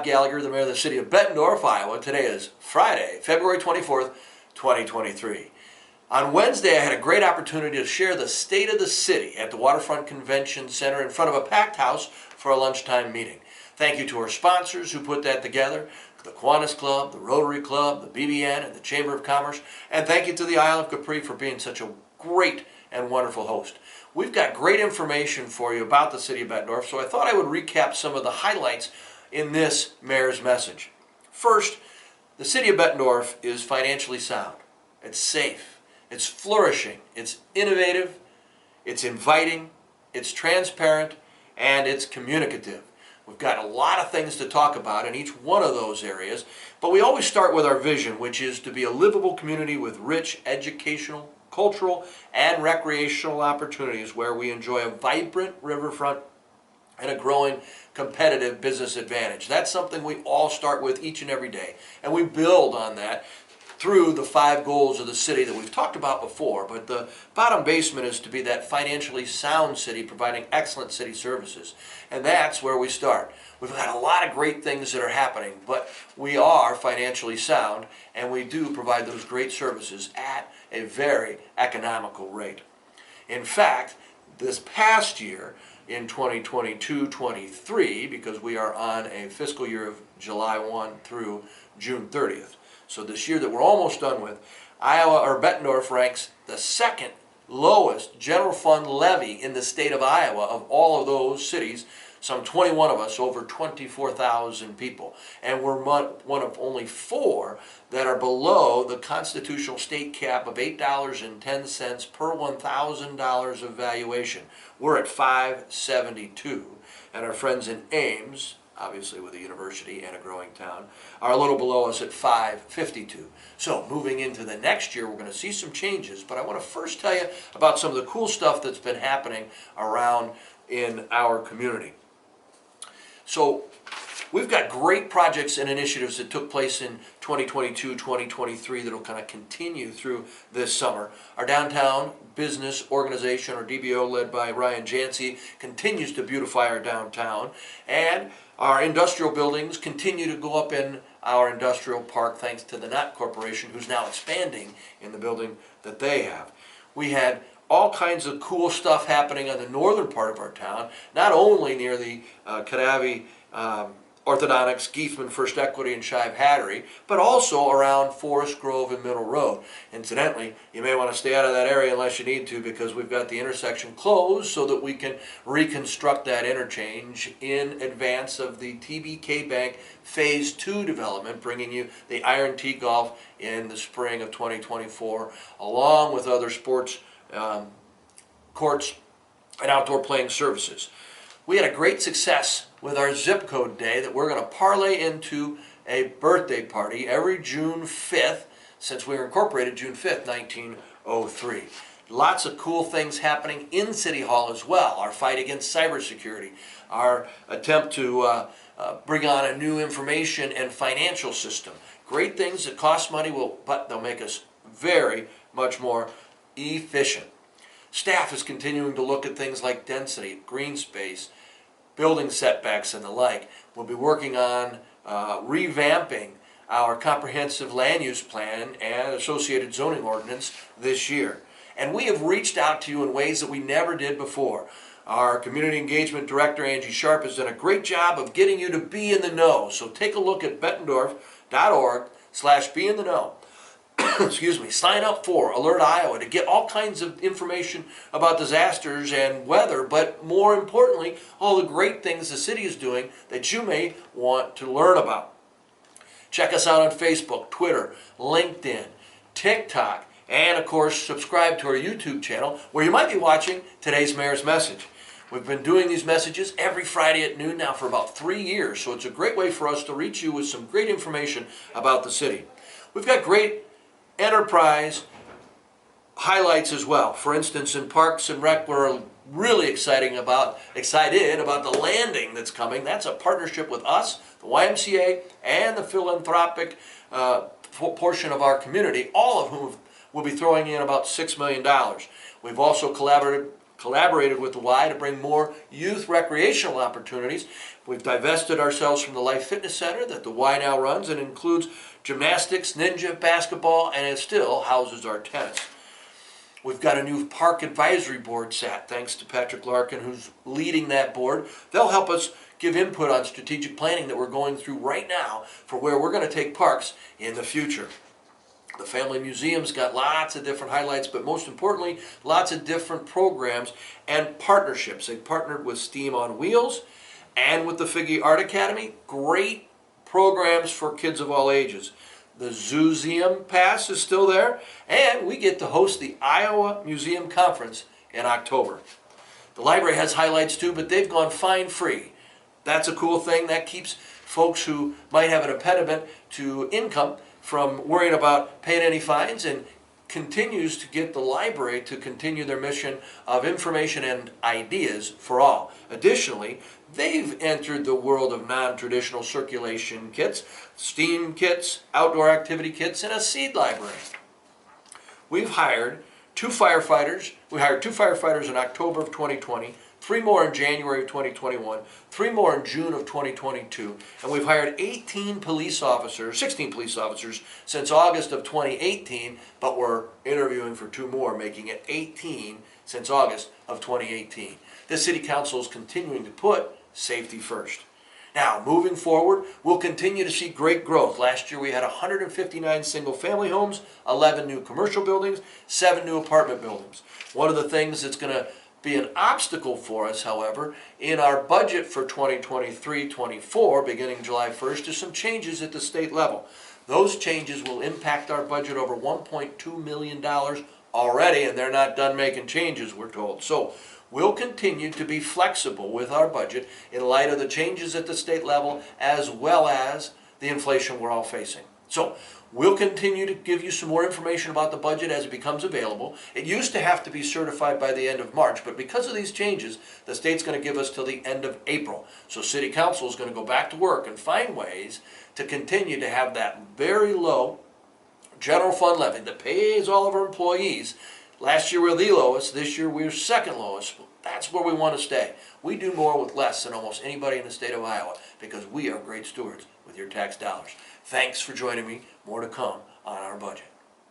Gallagher, the mayor of the city of Bettendorf, Iowa. Today is Friday, February 24th, 2023. On Wednesday, I had a great opportunity to share the state of the city at the Waterfront Convention Center in front of a packed house for a lunchtime meeting. Thank you to our sponsors who put that together, the Kiwanis Club, the Rotary Club, the BBN, and the Chamber of Commerce. And thank you to the Isle of Capri for being such a great and wonderful host. We've got great information for you about the city of Bettendorf, so I thought I would recap some of the highlights in this mayor's message. First, the city of Bettendorf is financially sound. It's safe. It's flourishing. It's innovative. It's inviting. It's transparent. And it's communicative. We've got a lot of things to talk about in each one of those areas, but we always start with our vision, which is to be a livable community with rich educational, cultural, and recreational opportunities where we enjoy a vibrant riverfront and a growing competitive business advantage. That's something we all start with each and every day, and we build on that through the 5 goals of the city that we've talked about before. But the bottom basement is to be that financially sound city providing excellent city services, and that's where we start. We've got a lot of great things that are happening, but we are financially sound, and we do provide those great services at a very economical rate. In fact, this past year, in 2022-23, because we are on a fiscal year of July 1 through June 30th, so this year that we're almost done with, Bettendorf ranks the second lowest general fund levy in the state of Iowa of all of those cities. Some 21 of us, over 24,000 people. And we're one of only 4 that are below the constitutional state cap of $8.10 per $1,000 of valuation. We're at 572. And our friends in Ames, obviously with a university and a growing town, are a little below us at 552. So moving into the next year, we're going to see some changes. But I want to first tell you about some of the cool stuff that's been happening around in our community. So we've got great projects and initiatives that took place in 2022-2023 that will kind of continue through this summer. Our downtown business organization, or DBO, led by Ryan Jancy, continues to beautify our downtown, and our industrial buildings continue to go up in our industrial park thanks to the Knott Corporation, who's now expanding in the building that they have. We had all kinds of cool stuff happening on the northern part of our town, not only near the Kadavi Orthodontics, Geefman First Equity, and Shive Hattery, but also around Forest Grove and Middle Road. Incidentally, you may want to stay out of that area unless you need to, because we've got the intersection closed so that we can reconstruct that interchange in advance of the TBK Bank Phase 2 development, bringing you the Iron Tee Golf in the spring of 2024, along with other sports courts and outdoor playing services. We had a great success with our zip code day that we're going to parlay into a birthday party every June 5th, since we were incorporated June 5th, 1903. Lots of cool things happening in City Hall as well. Our fight against cybersecurity, our attempt to bring on a new information and financial system. Great things that cost money, but they'll make us very much more efficient. Staff is continuing to look at things like density, green space, building setbacks, and the like. We'll be working on revamping our comprehensive land use plan and associated zoning ordinance this year. And we have reached out to you in ways that we never did before. Our community engagement director, Angie Sharp, has done a great job of getting you to be in the know. So take a look at bettendorf.org/be-in-the-know. Excuse me, sign up for Alert Iowa to get all kinds of information about disasters and weather, but more importantly, all the great things the city is doing that you may want to learn about. Check us out on Facebook, Twitter, LinkedIn, TikTok, and of course, subscribe to our YouTube channel where you might be watching today's Mayor's Message. We've been doing these messages every Friday at noon now for about 3 years, so it's a great way for us to reach you with some great information about the city. We've got great enterprise highlights as well. For instance, in Parks and Rec, we're really excited about the landing that's coming. That's a partnership with us, the YMCA, and the philanthropic portion of our community, all of whom will be throwing in about $6 million. We've also collaborated collaborated with the Y to bring more youth recreational opportunities. We've divested ourselves from the Life Fitness Center that the Y now runs and includes gymnastics, ninja, basketball, and it still houses our tennis. We've got a new park advisory board sat, thanks to Patrick Larkin, who's leading that board. They'll help us give input on strategic planning that we're going through right now for where we're going to take parks in the future. The Family Museum's got lots of different highlights, but most importantly, lots of different programs and partnerships. They partnered with Steam on Wheels and with the Figge Art Academy. Great programs for kids of all ages. The Zooseum Pass is still there, and we get to host the Iowa Museum Conference in October. The library has highlights too, but they've gone fine-free. That's a cool thing. That keeps folks who might have an impediment to income from worrying about paying any fines, and continues to get the library to continue their mission of information and ideas for all. Additionally, they've entered the world of non-traditional circulation kits, STEAM kits, outdoor activity kits, and a seed library. We've hired two firefighters. We hired 2 firefighters in October of 2020, 3 more in January of 2021, 3 more in June of 2022, and we've hired 16 police officers since August of 2018, but we're interviewing for 2 more, making it 18 since August of 2018. The City Council is continuing to put safety first. Now, moving forward, we'll continue to see great growth. Last year we had 159 single-family homes, 11 new commercial buildings, 7 new apartment buildings. One of the things that's going to be an obstacle for us, however, in our budget for 2023-24, beginning July 1st, is some changes at the state level. Those changes will impact our budget over $1.2 million already, and they're not done making changes, we're told. So we'll continue to be flexible with our budget in light of the changes at the state level as well as the inflation we're all facing. So we'll continue to give you some more information about the budget as it becomes available. It used to have to be certified by the end of March, but because of these changes, the state's going to give us till the end of April. So City Council is going to go back to work and find ways to continue to have that very low general fund levy that pays all of our employees. Last year we were the lowest, this year we're second lowest. That's where we want to stay. We do more with less than almost anybody in the state of Iowa because we are great stewards with your tax dollars. Thanks for joining me. More to come on our budget.